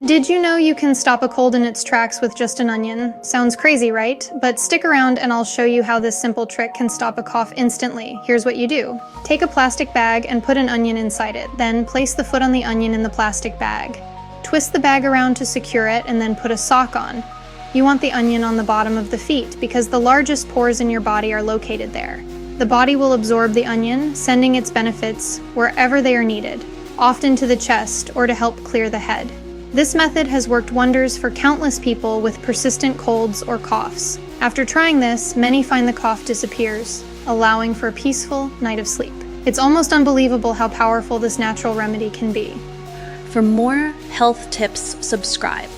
Did you know you can stop a cold in its tracks with just an onion? Sounds crazy, right? But stick around and I'll show you how this simple trick can stop a cough instantly. Here's what you do. Take a plastic bag and put an onion inside it. Then place the foot on the onion in the plastic bag. Twist the bag around to secure it and then put a sock on. You want the onion on the bottom of the feet because the largest pores in your body are located there. The body will absorb the onion, sending its benefits wherever they are needed, often to the chest or to help clear the head. This method has worked wonders for countless people with persistent colds or coughs. After trying this, many find the cough disappears, allowing for a peaceful night of sleep. It's almost unbelievable how powerful this natural remedy can be. For more health tips, subscribe.